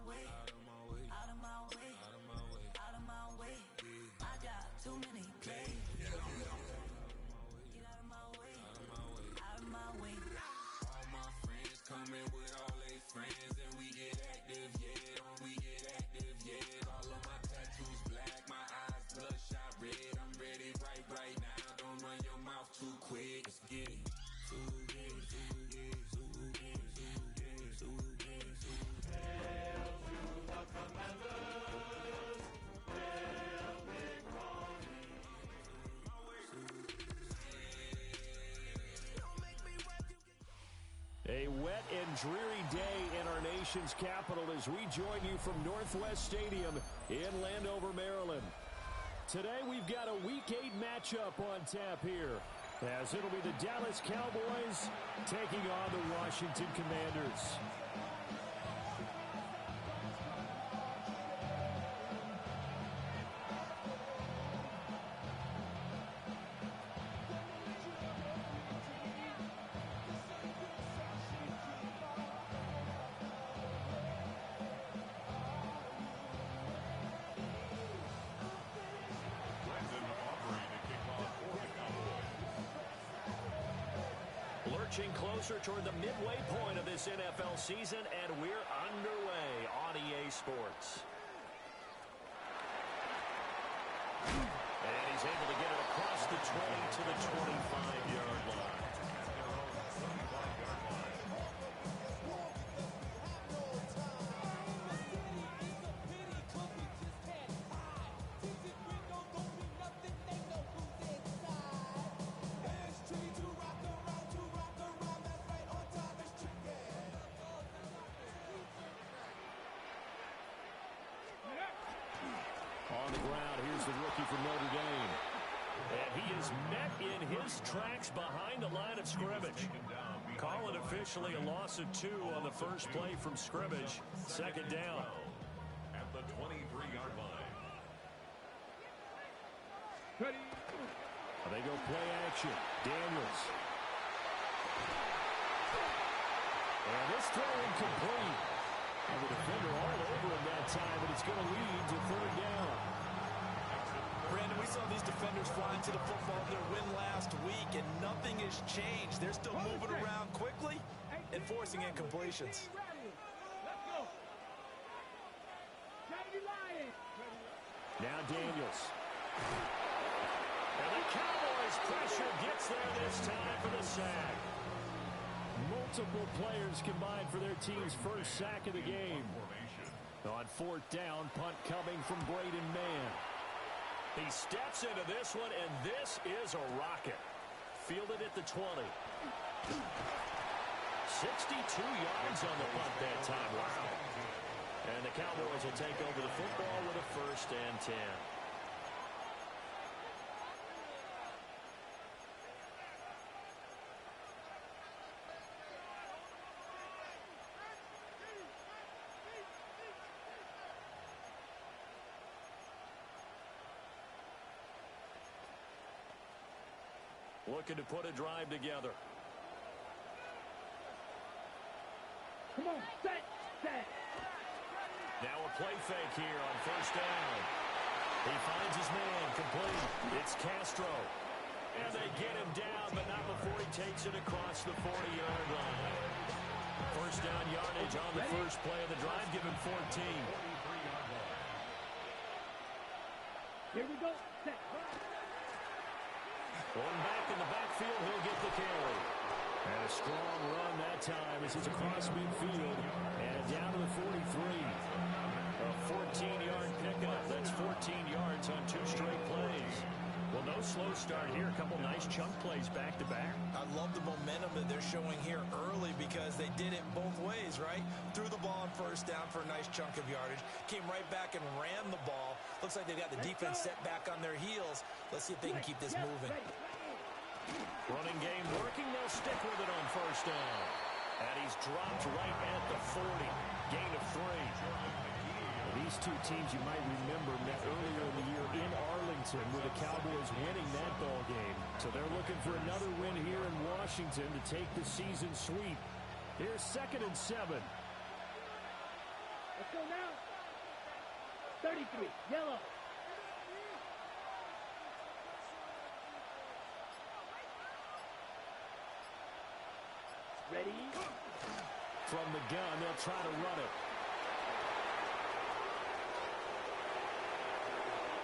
way, out of my way, out of my way, out of my way, out of my way. I got too many plays. Get out of my way, out of my way, out of my way. All my friends coming with all their friends, and we get active, yeah. We get active, yeah. All of my tattoos black, my eyes bloodshot red. I'm ready right now. Don't run your mouth too quick. Let's get it. Hail to the commanders, hail Big Ronnie. A wet and dreary day in our nation's capital as we join you from Northwest Stadium in Landover, Maryland. Today we've got a Week 8 matchup on tap here, as it'll be the Dallas Cowboys taking on the Washington Commanders. Lurching closer toward the midway point of this NFL season, and we're underway on EA Sports. And he's able to get it across the 20 to the 25-yard line. On the ground, here's the rookie from Notre Dame. And he is met in his tracks behind the line of scrimmage. Call it officially a loss of 2 on the first play from scrimmage. Second down. At the 23-yard line. They go play action. Daniels. And this throw incomplete. And the defender all over him that time, but it's going to lead to third down. Brandon, we saw these defenders flying to the football in their win last week, and nothing has changed. They're still moving around quickly and forcing incompletions. Now Daniels. And the Cowboys' pressure gets there this time for the sack. Multiple players combined for their team's first sack of the game. On fourth down, punt coming from Braden Mann. He steps into this one, and this is a rocket. Fielded at the 20. 62 yards on the punt that time. Wow. And the Cowboys will take over the football with a 1st and 10. Looking to put a drive together. Come on, set. Now a play fake here on first down. He finds his man, complete. It's Castro. And they get him down, but not before he takes it across the 40-yard line. First down yardage on the first play of the drive, give him 14. Here we go, set. Going back in the backfield, he'll get the carry. And a strong run that time as it's across midfield and down to the 43. A 14-yard pickup. That's 14 yards on 2 straight plays. Well, no slow start here. A couple nice chunk plays back-to-back. I love the momentum that they're showing here early because they did it both ways, right? Threw the ball on first down for a nice chunk of yardage. Came right back and ran the ball. Looks like they've got the defense set back on their heels. Let's see if they can keep this moving. Running game working. They'll stick with it on first down. And he's dropped right at the 40. Gain of 3. These two teams, you might remember, met earlier in the year in Arlington with the Cowboys winning that ball game. So they're looking for another win here in Washington to take the season sweep. Here's 2nd and 7. Let's go now. 33, yellow. Ready? From the gun, they'll try to run it.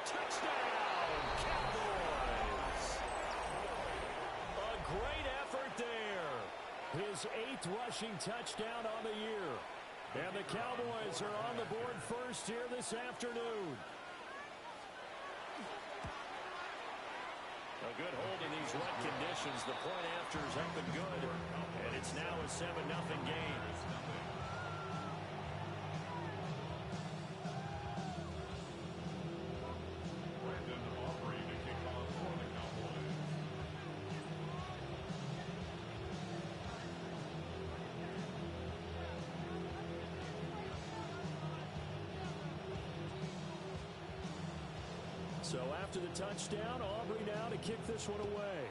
Touchdown, Cowboys! A great effort there. His 8th rushing touchdown on the year. And the Cowboys are on the board first here this afternoon. A good hold in these wet conditions. The point after is up and good. And it's now a 7-0 game. So after the touchdown, Aubrey now to kick this one away.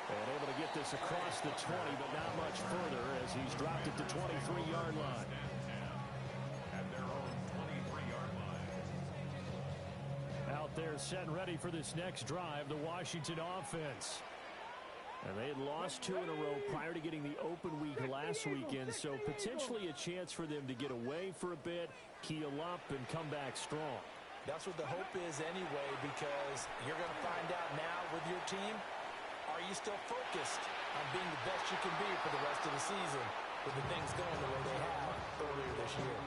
And able to get this across the 20, but not much further as he's dropped it to 23-yard line. At their own 23-yard line. Out there set and ready for this next drive, the Washington offense. And they had lost 2 in a row prior to getting the open week last weekend, so potentially a chance for them to get away for a bit, heal up, and come back strong. That's what the hope is anyway, because you're going to find out now with your team, are you still focused on being the best you can be for the rest of the season with the things going the way they have earlier this year?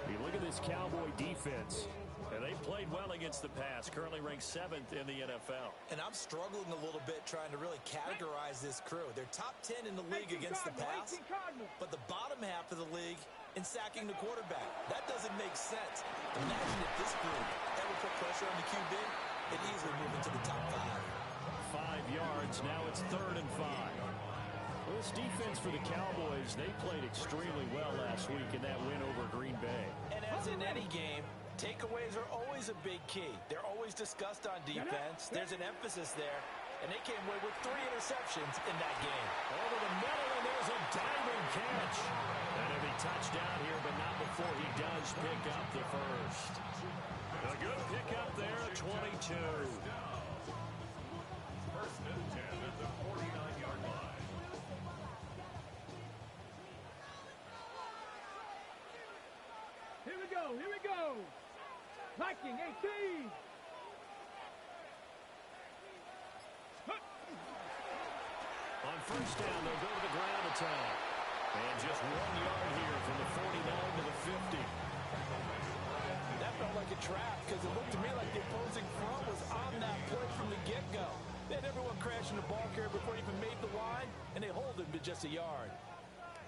You look at this Cowboy defense. And they played well against the pass, currently ranked 7th in the NFL. And I'm struggling a little bit trying to really categorize this crew. They're top 10 in the league against the pass, but the bottom half of the league in sacking the quarterback. That doesn't make sense. Imagine if this group ever put pressure on the QB, it easily move into the top 5. 5 yards, now it's 3rd and 5. Well, this defense for the Cowboys, they played extremely well last week in that win over Green Bay. And as in any game, takeaways are always a big key. They're always discussed on defense. There's an emphasis there, and they came away with 3 interceptions in that game. Over the middle, and there's a diving catch. And he'll be touchdown here, but not before he does pick up the first. A good pickup there at 22. First and 10 at the 49-yard line. Here we go, here we go. Viking 18. On first down, they'll go to the ground attack. And just 1 yard here from the 49 to the 50. That felt like a trap because it looked to me like the opposing front was on that play from the get-go. They had everyone crashing the ball carrier before he even made the line, and they hold him to just a yard.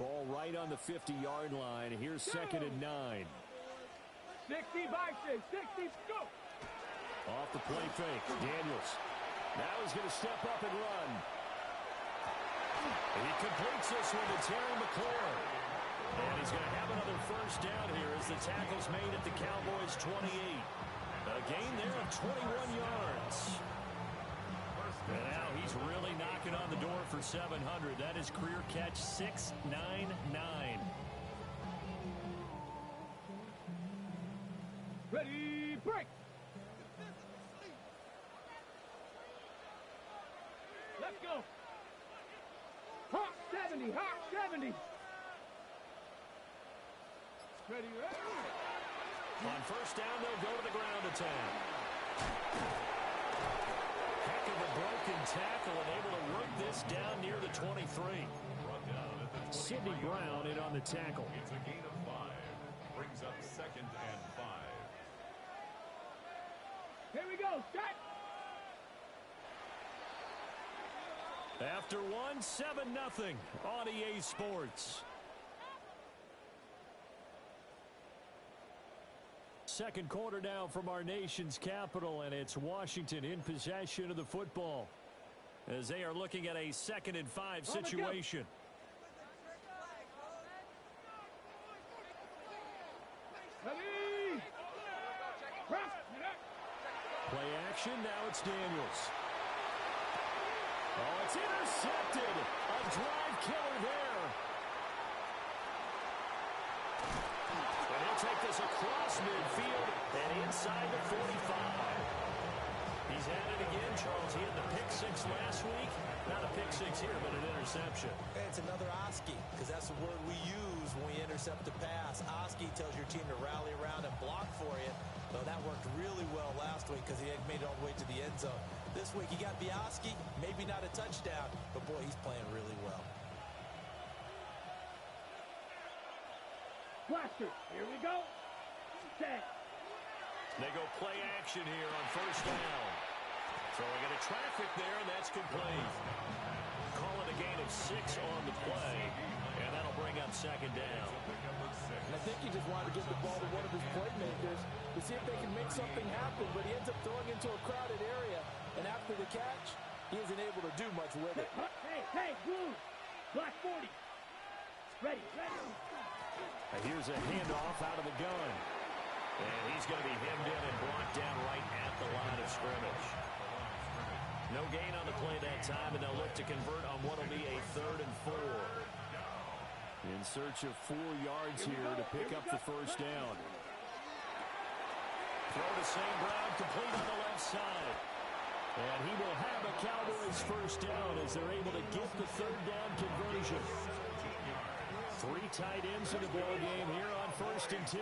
Ball right on the 50-yard line. Here's 2nd and 9. 60, Viking, 60, go. Off the play fake, Daniels. Now he's going to step up and run. He completes this one to Terry McLaurin. And he's going to have another first down here as the tackle's made at the Cowboys' 28. A gain there of 21 yards. And now he's really knocking on the door for 700. That is career catch 699. Ready, break. Let's go. Hawk 70, Hawk 70. Ready, ready. On first down, they'll go to the ground attack. Heck of a broken tackle and able to work this down near the 23. Sidney Brown in on the tackle. It's a gain of 5. Brings up 2nd and 5. Here we go, set. After one, 7-0 on EA Sports. Second quarter now from our nation's capital, and it's Washington in possession of the football as they are looking at a 2nd and 5 situation. Ready. Press. Play action, now it's Daniels. Oh, it's intercepted. A drive killer there. And he'll take this across midfield and inside the 45. He's at it again, Charles. He had the pick six last week. Not a pick six here, but an interception. Hey, it's another Oski, because that's the word we use when we intercept the pass. Oski tells your team to rally around and block for you. So that worked really well last week because he had made it all the way to the end zone. This week he got the Oski, maybe not a touchdown, but boy, he's playing really well. Blaster, here we go. Set. They go play action here on first down. Throwing into traffic there, and that's complete. Call it a gain of 6 on the play, and that'll bring up second down. And I think he just wanted to get the ball to one of his playmakers to see if they can make something happen, but he ends up throwing into a crowded area, and after the catch, he isn't able to do much with it. Hey, blue. Black 40. Ready. And here's a handoff out of the gun. And he's going to be hemmed in and brought down right at the line of scrimmage. No gain on the play that time, and they'll look to convert on what will be a 3rd and 4. In search of 4 yards here to pick up the first down. Throw to St. Brown, complete on the left side. And he will have a Cowboys first down as they're able to get the 3rd down conversion. 3 tight ends in the ball game here on 1st and 10.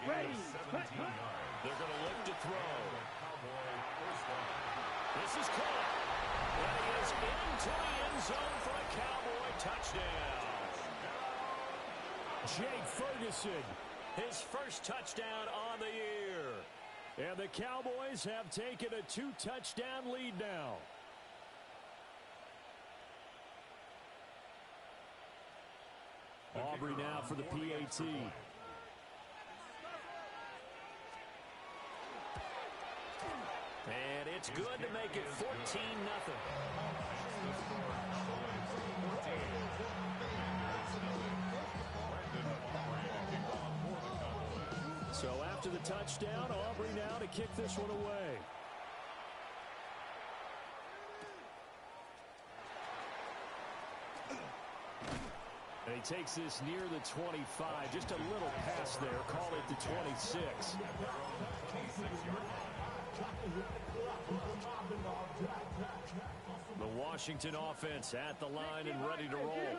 Ready. They're going to look to throw. This is caught. And he is into the end zone for a Cowboy touchdown. Jake Ferguson, his first touchdown on the year. And the Cowboys have taken a 2-touchdown lead now. Aubrey now for the PAT. And it's good to make it 14-0. So after the touchdown, Aubrey now to kick this one away. And he takes this near the 25. Just a little pass there. Call it the 26. The Washington offense at the line and ready to roll.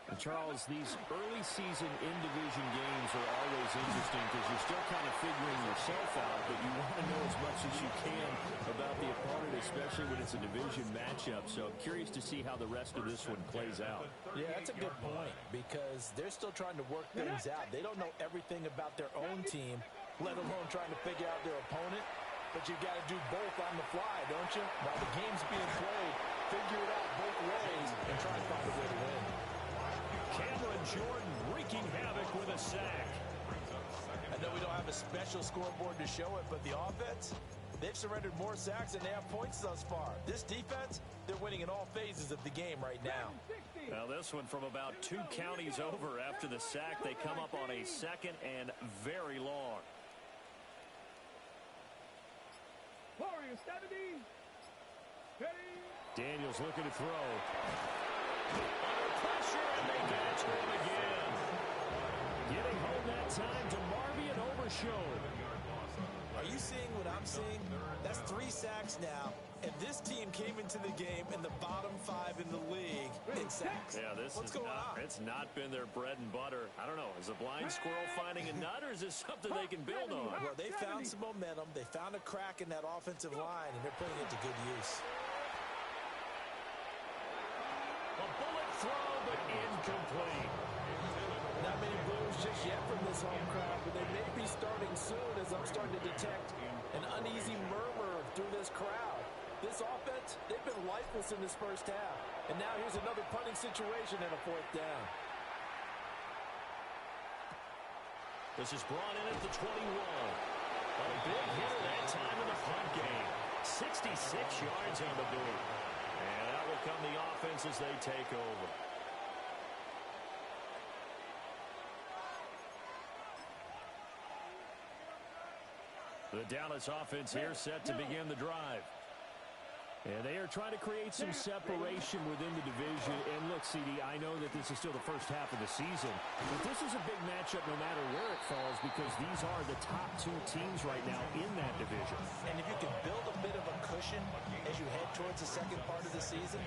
And Charles, these early season in-division games are always interesting because you're still kind of figuring yourself out, but you want to know as much as you can about the opponent, especially when it's a division matchup. So I'm curious to see how the rest of this one plays out. Yeah, that's a good point because they're still trying to work things out. They don't know everything about their own team, let alone trying to figure out their opponent. But you've got to do both on the fly, don't you? While the game's being played, figure it out both ways and try and find a way to win. Cameron Jordan wreaking havoc with a sack. I know we don't have a special scoreboard to show it, but the offense, they've surrendered more sacks than they have points thus far. This defense, they're winning in all phases of the game right now. Now this one from about 2 counties over after the sack. They come up on a 2nd and very long. Warriors 70. Ready. Daniels looking to throw. Under pressure, and they catch him again. Getting home that time to Marvin Overshown. Are you seeing what I'm seeing? That's 3 sacks now, and this team came into the game in the bottom 5 in the league in sacks. Yeah, What's going on? It's not been their bread and butter. I don't know. Is a blind squirrel finding a nut, or is this something they can build on? Well, they found some momentum. They found a crack in that offensive line, and they're putting it to good use. A bullet throw, but incomplete. Not many blues just yet from this home crowd, but they may be starting soon as I'm starting to detect an uneasy murmur through this crowd. This offense, they've been lifeless in this first half. And now here's another punting situation and a 4th down. This is brought in at the 21. A big hitter that time in the punt game. 66 yards on the boot. And that will come the offense as they take over. The Dallas offense here set to begin the drive. And they are trying to create some separation within the division. And look, CD, I know that this is still the first half of the season, but this is a big matchup no matter where it falls because these are the top two teams right now in that division. And if you can build a bit of a cushion as you head towards the second part of the season,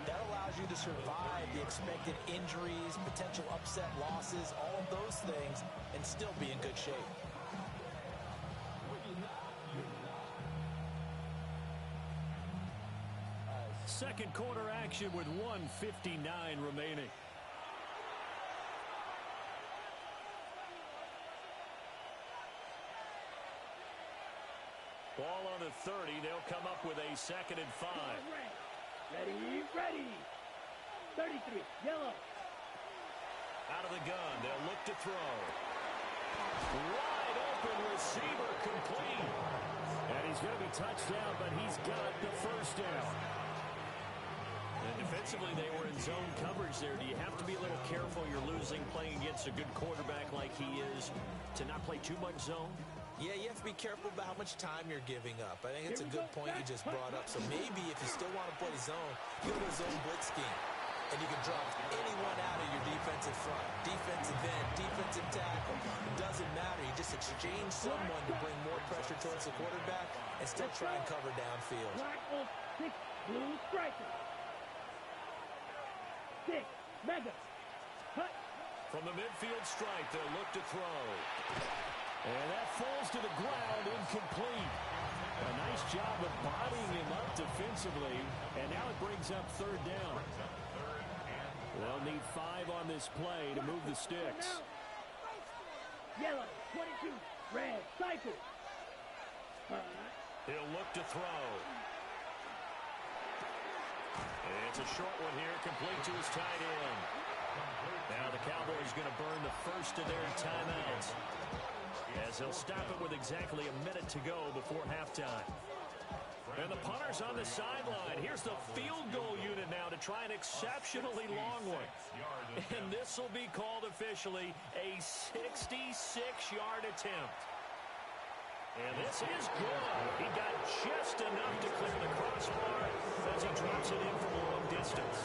that allows you to survive the expected injuries, potential upset losses, all of those things, and still be in good shape. Second quarter action with 1:59 remaining. Ball on the 30. They'll come up with a 2nd and 5. Ready, ready. 33, yellow. Out of the gun. They'll look to throw. Wide open receiver complete. And he's going to be touched down, but he's got the first down. And defensively, they were in zone coverage there. Do you have to be a little careful? You're losing playing against a good quarterback like he is to not play too much zone? Yeah, you have to be careful about how much time you're giving up. I think it's a good point you just brought up. So maybe if you still want to play zone, you go to a zone blitz scheme. And you can drop anyone out of your defensive front. Defensive end, defensive tackle. It doesn't matter. You just exchange someone to bring more pressure towards the quarterback and still try and cover downfield. Black on 6, blue striker. 6, mega. Cut. From the midfield stripe, they'll look to throw. And that falls to the ground, incomplete. A nice job of bodying him up defensively. And now it brings up 3rd down. They'll need 5 on this play to move the sticks. Yellow, 22, red, cycle. He'll look to throw. And it's a short one here, complete to his tight end. Now the Cowboys going to burn the first of their timeouts, as they'll stop it with exactly a minute to go before halftime. And the punter's on the sideline. Here's the field goal unit now to try an exceptionally long one. And this will be called officially a 66-yard attempt. And this is good. He got just enough to clear the crossbar as he drops it in from a long distance.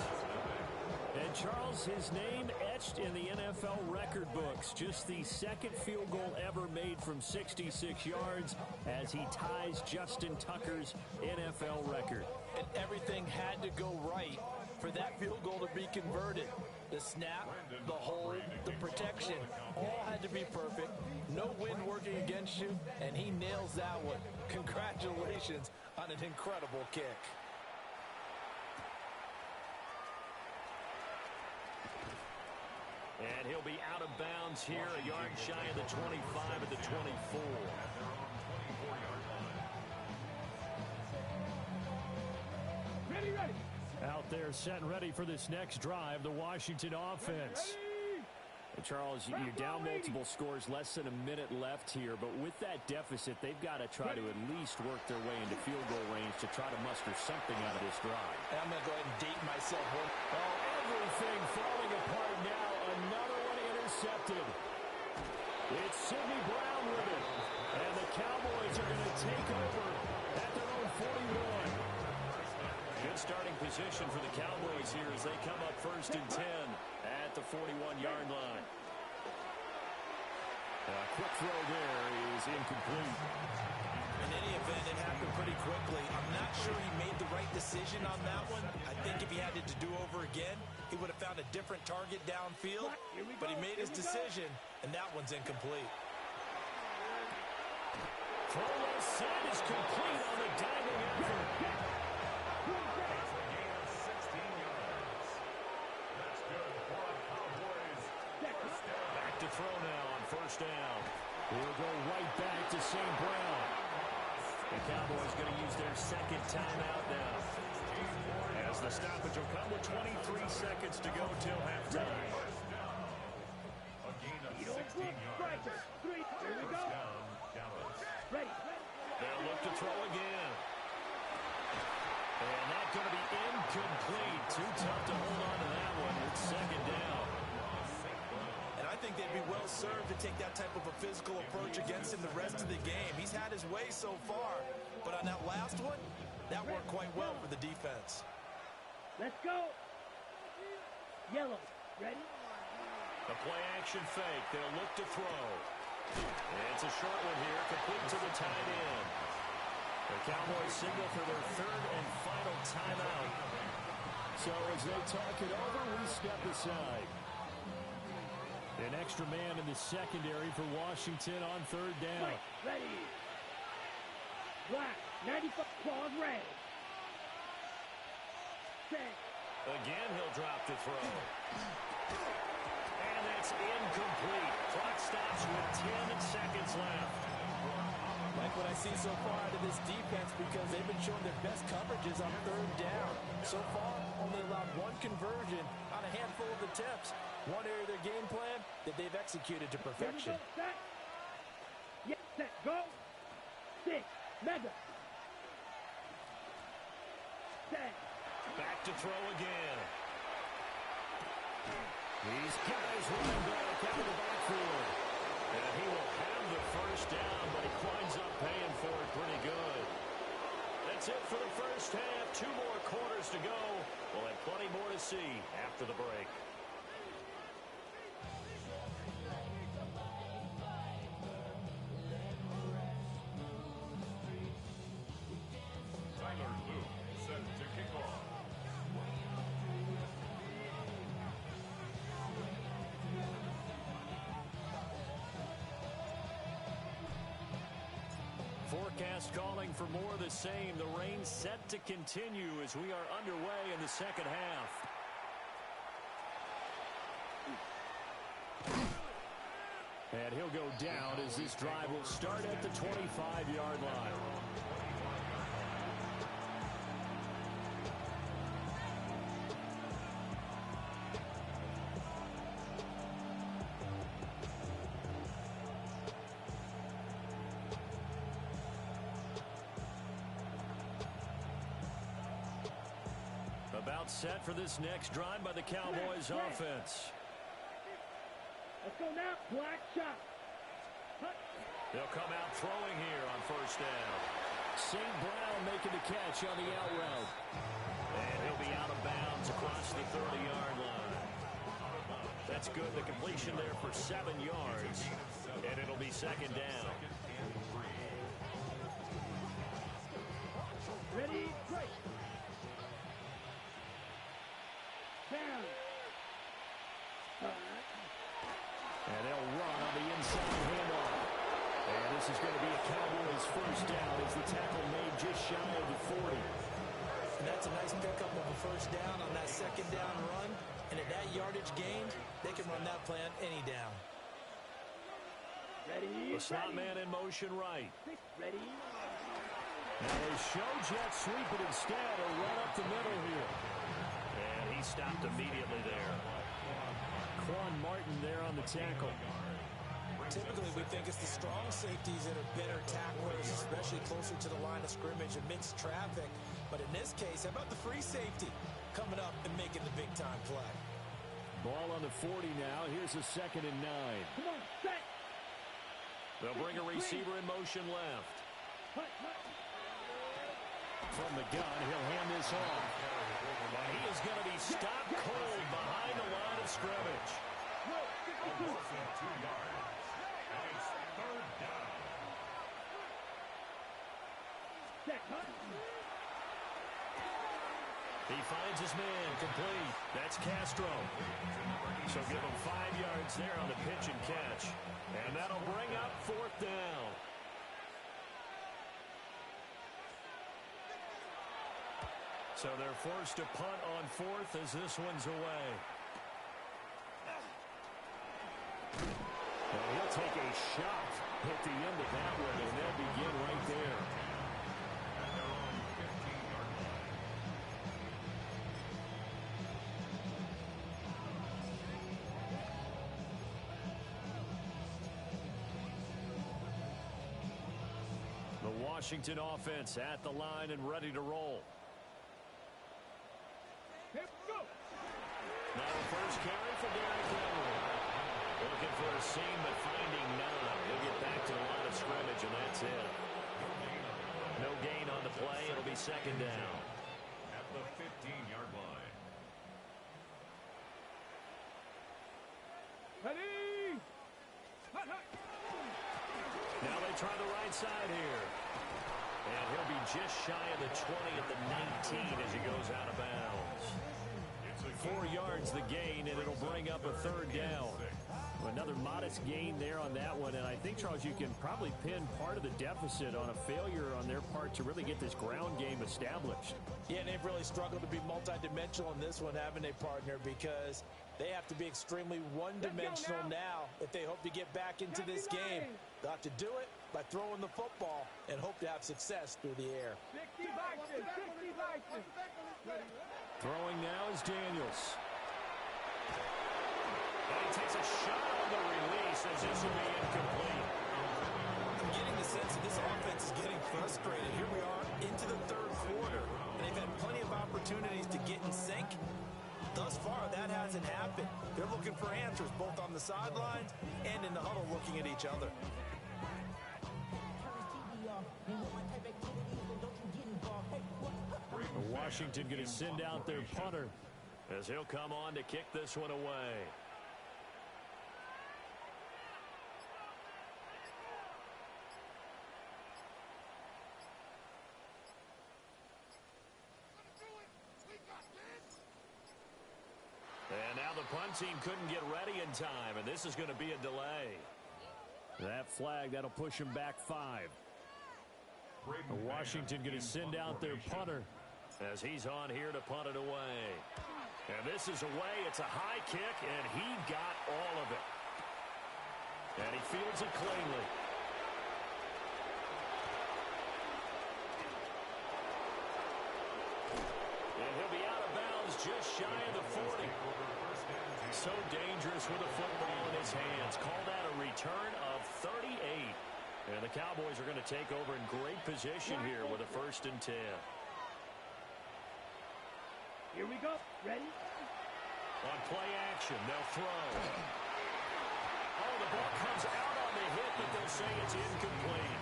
And Charles, his name etched in the NFL record books. Just the 2nd field goal ever made from 66 yards as he ties Justin Tucker's NFL record. And everything had to go right for that field goal to be converted. The snap, the hold, the protection, all had to be perfect. No wind working against you, and he nails that one. Congratulations on an incredible kick. And he'll be out of bounds here, a yard shy of the 25 at the 24. Ready, ready. Out there set and ready for this next drive, the Washington offense. And Charles, you're down multiple scores, less than a minute left here, but with that deficit, they've got to try to at least work their way into field goal range to try to muster something out of this drive. And I'm going to go ahead and date myself. Oh, everything falling apart now. Another one intercepted. It's Sidney Brown with it. And the Cowboys are going to take over at their own 41. Good starting position for the Cowboys here as they come up 1st and 10 at the 41-yard line. A quick throw there is incomplete. In any event, it happened pretty quickly. I'm not sure he made the right decision on that one. I think if he had it to do over again, he would have found a different target downfield. But he made his decision, and that one's incomplete. Throw left side is complete on the diving effort. Back to throw now on 1st down. He'll go right back to St. Brown. The Cowboys going to use their 2nd timeout now, as the stoppage will come with 23 seconds to go till halftime. A gain of 16 yards. 3, here we go. Ready. They'll look to throw again. And that's going to be incomplete. Too tough to hold on to that one. It's 2nd down. And I think they'd be well served to take that type of a physical approach against him the rest of the game. He's had his way so far, but on that last one, That worked quite well for the defense. Let's go. Yellow. Ready? The play action fake. They'll look to throw. And it's a short one here, complete to the tight end. The Cowboys signal for their third and final timeout. So as they talk it over, we step aside. An extra man in the secondary for Washington on third down. Ready. Black. 95. Claws red. Set. Again, he'll drop to throw. And that's incomplete. Clock stops with 10 seconds left. Like what I see so far out of this defense, because they've been showing their best coverages on third down. So far, only allowed one conversion on a handful of attempts. One area of their game plan that they've executed to perfection. Set. Yes, set. Go. 6. Mega. Set. Back to throw again. These guys running back out of the backfield. And he will have the first down, but he winds up paying for it pretty good. That's it for the first half. 2 more quarters to go. We'll have plenty more to see after the break. Tyler Luke set to kick off. Forecast calling for more of the same. The rain set to continue as we are underway in the second half. And he'll go down as this drive will start at the 25-yard line. About set for this next drive by the Cowboys offense. Let's go now. Black shot. They'll come out throwing here on first down. St. Brown making the catch on the out route. And he'll be out of bounds across the 30-yard line. That's good. The completion there for 7 yards. And it'll be second down. Ready, break. Down. And they'll run on the inside handoff. And this is going to be a Cowboys first down as the tackle made just shy of the 40. And that's a nice pickup of a first down on that second down run. And at that yardage gained, they can run that plan any down. Ready. The slot man in motion right. Ready. Now they show jet sweep it instead or run up the middle here. And he stopped immediately there. Quan Martin there on the tackle. Typically, we think it's the strong safeties that are better tacklers, especially closer to the line of scrimmage amidst traffic. But in this case, how about the free safety coming up and making the big-time play? Ball on the 40 now. Here's a 2nd and 9. Come on, set. They'll bring a receiver in motion left. From the gun, he'll hand this off. And he is going to be stopped cold behind the line of scrimmage. Almost 2 yards. And it's third down. He finds his man complete. That's Castro. So give him 5 yards there on the pitch and catch. And that'll bring up 4th down. So they're forced to punt on 4th as this one's away. And he'll take a shot at the end of that one, and they'll begin right there. And they're on 15-yard line. The Washington offense at the line and ready to roll. Now the first carry for Derrick Henry. Looking for a seam, but finding none. He'll get back to the line of scrimmage, and that's it. No gain on the play. It'll be second down. At the 15-yard line. Ready? Hut, hut. Now they try the right side here. And he'll be just shy of the 20 at the 19 as he goes out of bounds. 4 yards the gain, and it'll bring up a third down. Another modest gain there on that one, and I think, Charles, you can probably pin part of the deficit on a failure on their part to really get this ground game established. Yeah, and they've really struggled to be multidimensional in this one, haven't they, partner, because they have to be extremely one-dimensional now if they hope to get back into this game. They'll have to do it by throwing the football and hope to have success through the air. 60 Vikings, 60 Vikings. Throwing now is Daniels. And he takes a shot on the release as this will be incomplete. I'm getting the sense that this offense is getting frustrated. Here we are into the third quarter, and they've had plenty of opportunities to get in sync. Thus far, that hasn't happened. They're looking for answers both on the sidelines and in the huddle looking at each other. Washington going to send out their punter as he'll come on to kick this one away. And now the punt team couldn't get ready in time, and this is going to be a delay. That flag, that'll push him back 5. Washington going to send out their punter as he's on here to punt it away. And this is away. It's a high kick, and he got all of it. And he fields it cleanly. And he'll be out of bounds just shy of the 40. So dangerous with a football in his hands. Call that a return of 38. And the Cowboys are going to take over in great position here with a 1st and 10. Here we go. Ready? On play action, they'll throw. Oh, the ball comes out on the hit, but they'll say it's incomplete.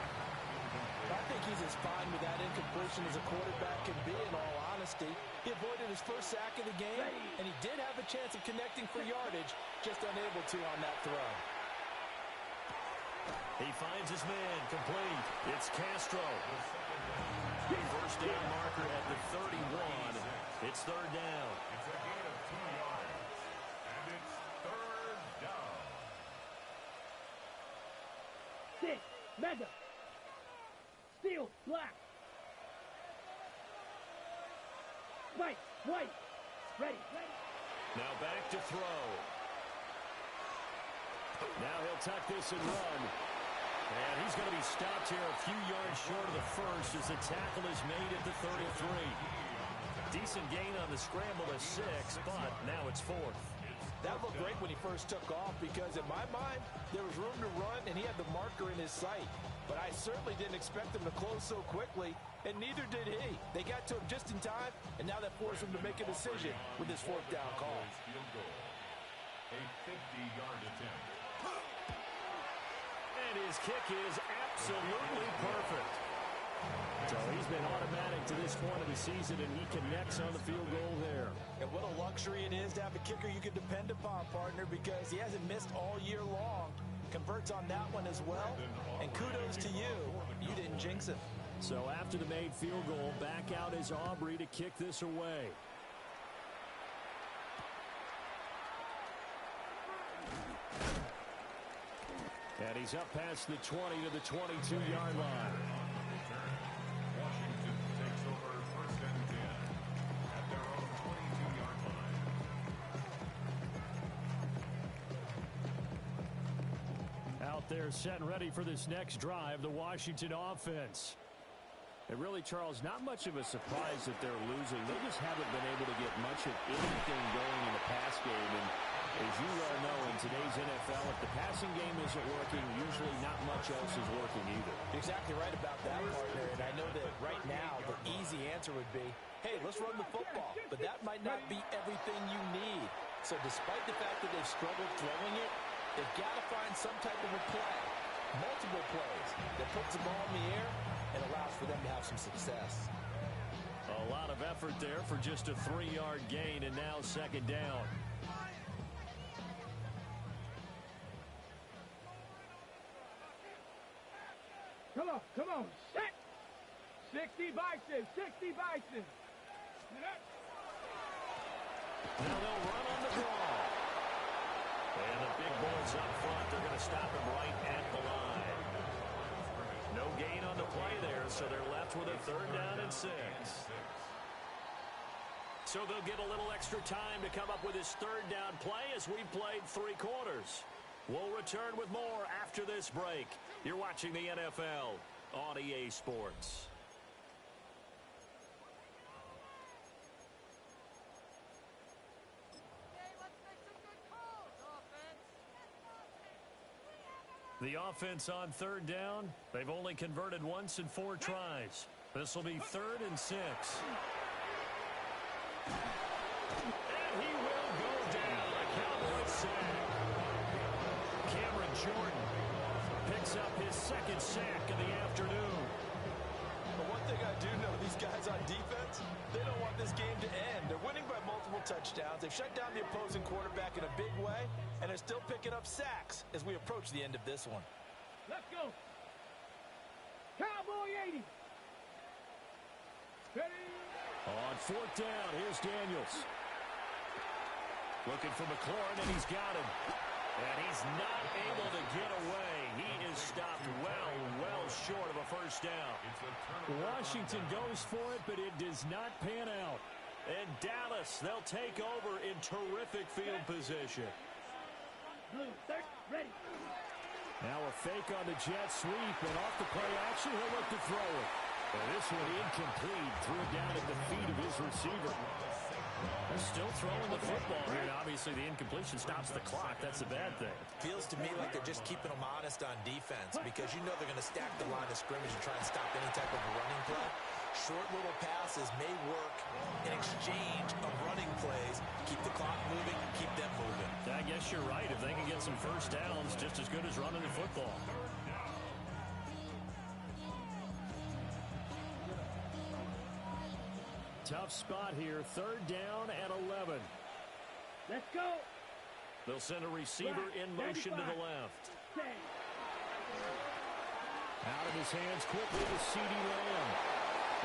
I think he's as fine with that incompletion as a quarterback can be, in all honesty. He avoided his first sack of the game, and he did have a chance of connecting for yardage, just unable to on that throw. He finds his man, complete. It's Castro. 1st down marker at the 31. It's 3rd down. It's a gain of 2 yards. And it's 3rd down. 6, mega. Steel, black. White, white. Ready, ready. Now back to throw. Now he'll tuck this and run. And he's going to be stopped here a few yards short of the first as the tackle is made at the 33. Decent gain on the scramble to 6, but now it's 4th. That looked great when he first took off because, in my mind, there was room to run and he had the marker in his sight. But I certainly didn't expect him to close so quickly, and neither did he. They got to him just in time, and now that forced him to make a decision with his 4th down call. Field goal. A 50-yard attempt. And his kick is absolutely perfect. So he's been automatic to this point of the season, and he connects on the field goal there. And what a luxury it is to have a kicker you can depend upon, partner, because he hasn't missed all year long. Converts on that one as well. And kudos to you. You didn't jinx him. So after the made field goal, back out is Aubrey to kick this away. And he's up past the 20 to the 22-yard line. Washington takes over 1st and 10 at their own 22-yard line. Out there set and ready for this next drive, the Washington offense. And really, Charles, not much of a surprise that they're losing. They just haven't been able to get much of anything going in the pass game. And as you well know, in today's NFL, if the passing game isn't working, usually not much else is working either. Exactly right about that, partner. And I know that right now the easy answer would be, hey, let's run the football. But that might not be everything you need. So despite the fact that they've struggled throwing it, they've got to find some type of a play multiple plays that puts the ball in the air and allows for them to have some success. A lot of effort there for just a 3-yard gain, and now second down. Come on, set! 60 Bison, 60 Bison! Now they'll run on the ball. And the big boys up front, they're going to stop him right at the line. No gain on the play there, so they're left with a 3rd down and 6. So they'll get a little extra time to come up with his 3rd down play as we've played 3 quarters. We'll return with more after this break. You're watching the NFL on EA Sports. The offense on 3rd down, they've only converted once in 4 tries. This will be 3rd and 6. And he will go down. A Cowboys sack. Cameron Jordan picks up his 2nd sack of the afternoon. But one thing I do know, these guys on defense, they don't want this game to end. They're winning by multiple touchdowns. They've shut down the opposing quarterback in a big way, and they're still picking up sacks as we approach the end of this one. Let's go! Cowboy 80! Ready? On 4th down, here's Daniels. Looking for McLaurin, and he's got him. And he's not able to get away. He is stopped well short of a 1st down. Washington goes for it, but it does not pan out. And Dallas, they'll take over in terrific field position. Blue, third, ready. Now a fake on the jet sweep, and off the play action, he'll look to throw it. And this one incomplete, threw it down at the feet of his receiver. They're still throwing the football here, and obviously the incompletion stops the clock. That's a bad thing. Feels to me like they're just keeping them honest on defense because you know they're going to stack the line of scrimmage and try and stop any type of a running play. Short little passes may work in exchange of running plays. Keep the clock moving, keep them moving. I guess you're right. If they can get some 1st downs, just as good as running the football. Tough spot here. 3rd down and 11. Let's go! They'll send a receiver in motion to the left. Out of his hands quickly to CeeDee Lamb.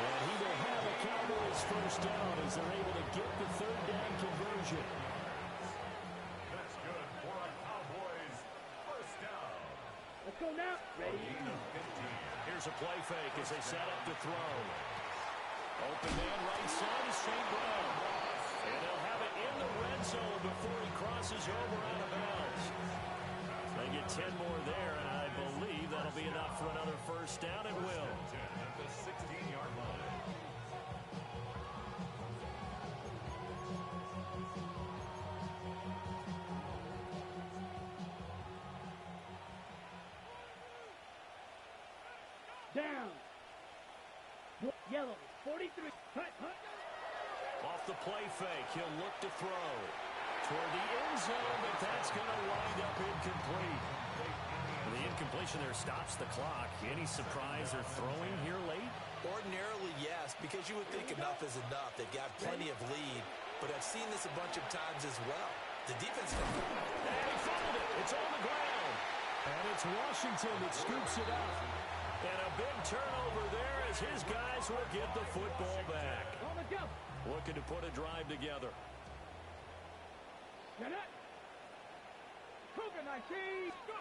And he will have a Cowboys 1st down as they're able to get the 3rd down conversion. That's good for a Cowboys 1st down. Let's go now. Ready? Here's a play fake as they set up to throw. Open man right side is St. Brown. And they'll have it in the red zone before he crosses over out of bounds. They get 10 more there, and I believe that'll be enough for another 1st down. It will. At the 16-yard line. Down. Yellow, 43. Hut. Off the play fake, he'll look to throw. Toward the end zone, but that's going to wind up incomplete. The incompletion there stops the clock. Any surprise they're throwing here late? Ordinarily, yes, because you would think enough is enough. They've got plenty of lead, but I've seen this a bunch of times as well. The defense... And he fumbled it. It's on the ground. And it's Washington that scoops it up. And a big turnover there as his guys will get the football back. On the go. Looking to put a drive together. Get it. Cougar 19. Go.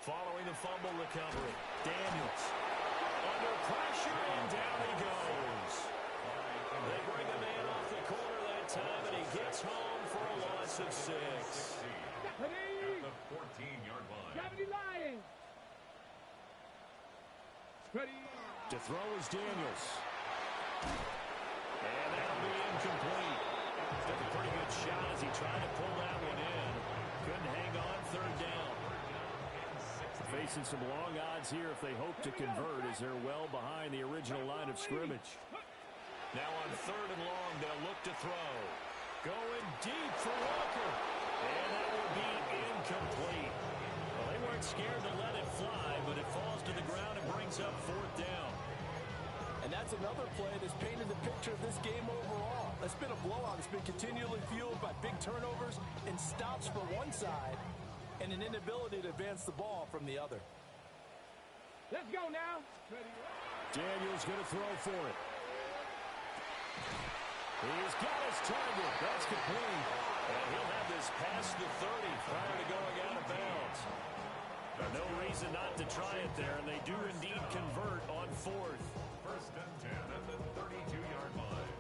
Following the fumble recovery, Daniels under pressure, and down he goes. They bring a man off the corner that time, and he gets home for a loss of 6. At the 14-yard line. 70 Lions. Ready. To throw is Daniels. And that'll be incomplete. Took a pretty good shot as he tried to pull that one in. Couldn't hang on 3rd down. Facing some long odds here if they hope to convert as they're well behind the original line of scrimmage. Now on 3rd and long, they'll look to throw. Going deep for Walker. And that will be incomplete. Well, they weren't scared to let it fly, but it That's another play that's painted the picture of this game overall. It's been a blowout. It's been continually fueled by big turnovers and stops for one side and an inability to advance the ball from the other. Let's go now. Daniels going to throw for it. He's got his target. That's complete. And he'll have this past the 30 prior to going out of bounds. No reason not to try it there, and they do indeed convert on fourth. First and 10 at the 32-yard line.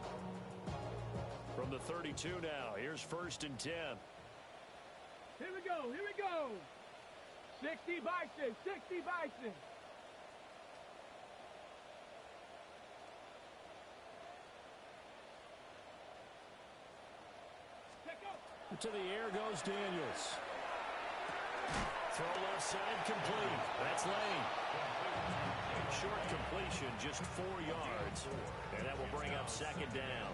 From the 32 now, here's first and 10. Here we go. Here we go. 60 Bison. 60 Bison. To the air goes Daniels. Throw left side complete. That's Lane. Short completion, just 4 yards. And that will bring up second down.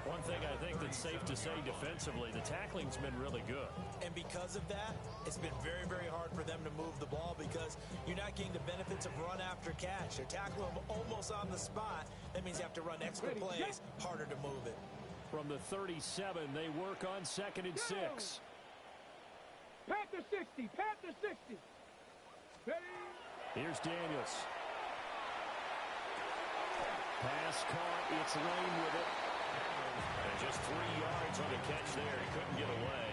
One thing I think that's safe to say defensively, the tackling's been really good. And because of that, it's been very, very hard for them to move the ball because you're not getting the benefits of run after catch. They're tackling them almost on the spot. That means you have to run extra plays, harder to move it. From the 37, they work on second and 6. Panther 60. Panther 60. Ready? Here's Daniels. Pass caught. It's Lane with it. And just 3 yards on the catch there. He couldn't get away.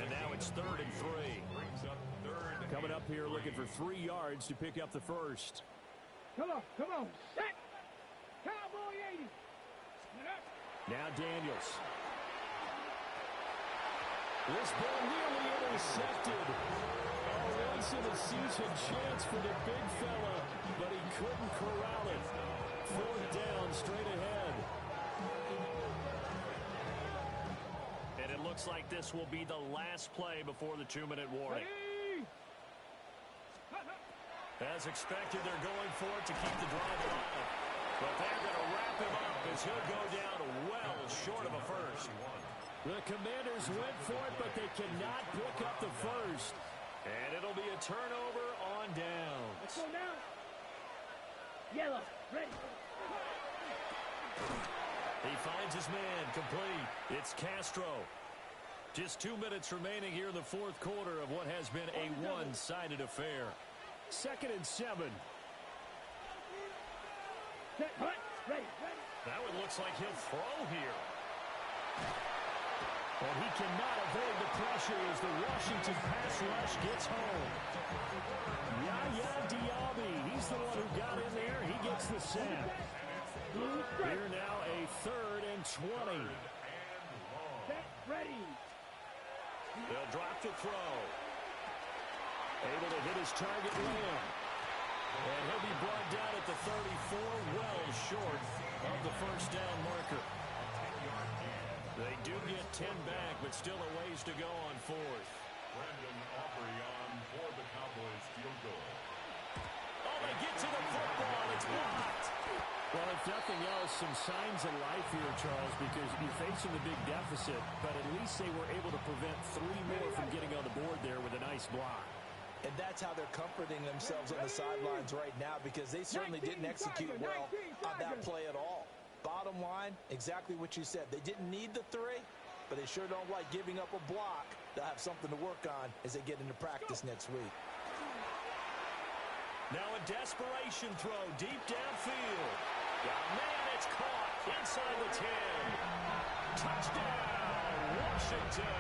And now it's third and 3. Coming up here looking for 3 yards to pick up the first. Come on. Come on. Set. Cowboy 80. Now Daniels. This ball nearly intercepted. Oh, once in a season chance for the big fella, but he couldn't corral it. Fourth down straight ahead. And it looks like this will be the last play before the 2-minute warning. As expected, they're going for it to keep the drive alive. But they're going to wrap him up as he'll go down well short of a first. The Commanders went for it, but they cannot pick up the first. And it'll be a turnover on downs. Let's go now. Yellow. Ready. He finds his man complete. It's Castro. Just 2 minutes remaining here in the fourth quarter of what has been a one-sided affair. Second and 7. Ready. Now it looks like he'll throw here. And he cannot avoid the pressure as the Washington pass rush gets home. Yaya Diaby, he's the one who got in there. He gets the sack. Here now a third and 20. Ready. They'll drop the throw. Able to hit his target Lamb. And he'll be brought down at the 34, well short of the first down marker. They do get 10 back, but still a ways to go on fourth. Brandon Aubrey on for the Cowboys field goal. Oh, they get to the football. It's blocked. Well, if nothing else, some signs of life here, Charles, because you're facing the big deficit, but at least they were able to prevent 3 more from getting on the board there with a nice block. And that's how they're comforting themselves on the sidelines right now because they certainly didn't execute well on that play at all. Bottom line, exactly what you said. They didn't need the 3, but they sure don't like giving up a block. They'll have something to work on as they get into practice next week. Now a desperation throw deep downfield. Man, it's caught inside the 10. Touchdown, Washington.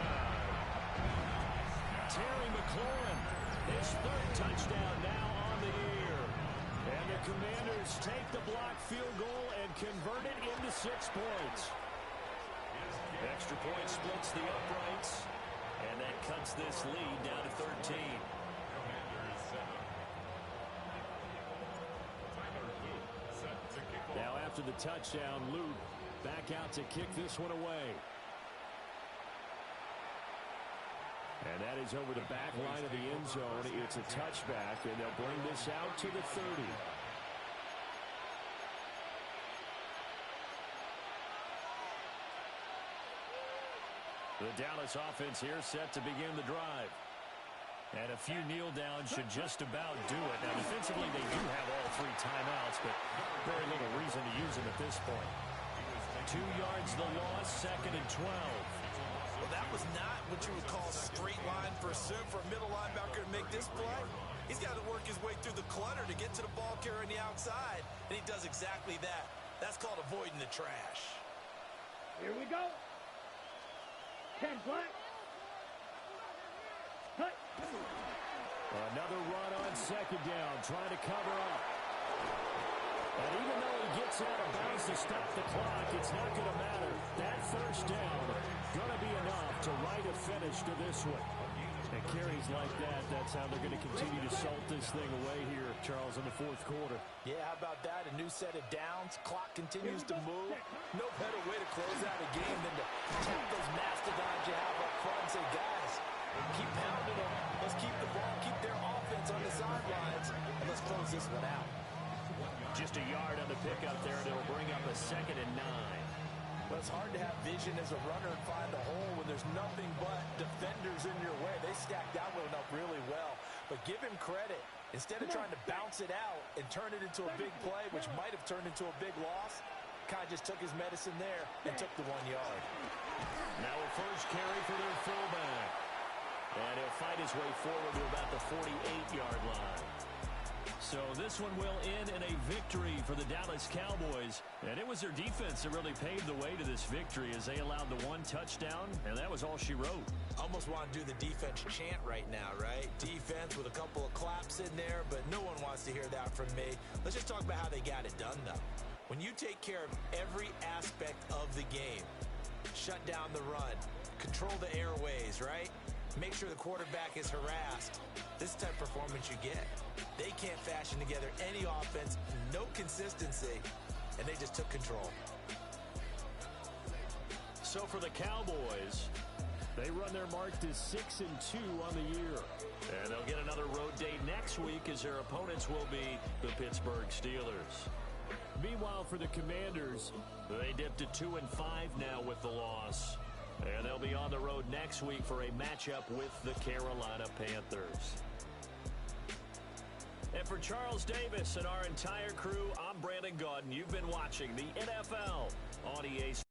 Terry McLaurin, his third touchdown now on the year. And the Commanders take the block field goal and convert it into 6 points. Extra point splits the uprights, and that cuts this lead down to 13. Now after the touchdown, Luke back out to kick this one away. And that is over the back line of the end zone. It's a touchback, and they'll bring this out to the 30. The Dallas offense here set to begin the drive. And a few kneel downs should just about do it. Now, defensively, they do have all 3 timeouts, but very little reason to use them at this point. 2 yards the loss, 2nd and 12. Well, that was not what you would call straight line pursuit for a middle linebacker to make this play. He's got to work his way through the clutter to get to the ball carrier on the outside, and he does exactly that. That's called avoiding the trash. Here we go. 10 black. Cut. Another run on 2nd down, trying to cover up. And even though he gets out of bounds to stop the clock, it's not going to matter. That 1st down going to be enough to write a finish to this one. And carries like that, that's how they're going to continue to salt this thing away here, Charles, in the 4th quarter. Yeah, how about that? A new set of downs. Clock continues to move. No better way to close out a game than to tap those mastodons you have up front and say, guys, keep pounding them. Let's keep the ball, keep their offense on the sidelines, and let's close this one out. Just a yard on the pickup there, and it'll bring up a 2nd and 9. But it's hard to have vision as a runner and find a hole when there's nothing but defenders in your way. They stacked that one up really well. But give him credit. Instead of trying to bounce it out and turn it into a big play, which might have turned into a big loss, Kai just took his medicine there and took the 1 yard. Now a first carry for their fullback. And he'll fight his way forward to about the 48-yard line. So this one will end in a victory for the Dallas Cowboys. And it was their defense that really paved the way to this victory as they allowed the 1 touchdown, and that was all she wrote. Almost want to do the defense chant right now, right? Defense with a couple of claps in there, but no one wants to hear that from me. Let's just talk about how they got it done, though. When you take care of every aspect of the game, shut down the run, control the airways, right? Make sure the quarterback is harassed. This is the type of performance you get. They can't fashion together any offense, no consistency, and they just took control. So for the Cowboys, they run their mark to 6-2 on the year. And they'll get another road date next week as their opponents will be the Pittsburgh Steelers. Meanwhile, for the Commanders, they dipped to 2-5 now with the loss. And they'll be on the road next week for a matchup with the Carolina Panthers. And for Charles Davis and our entire crew, I'm Brandon Gaudin. You've been watching the NFL on EA Sports.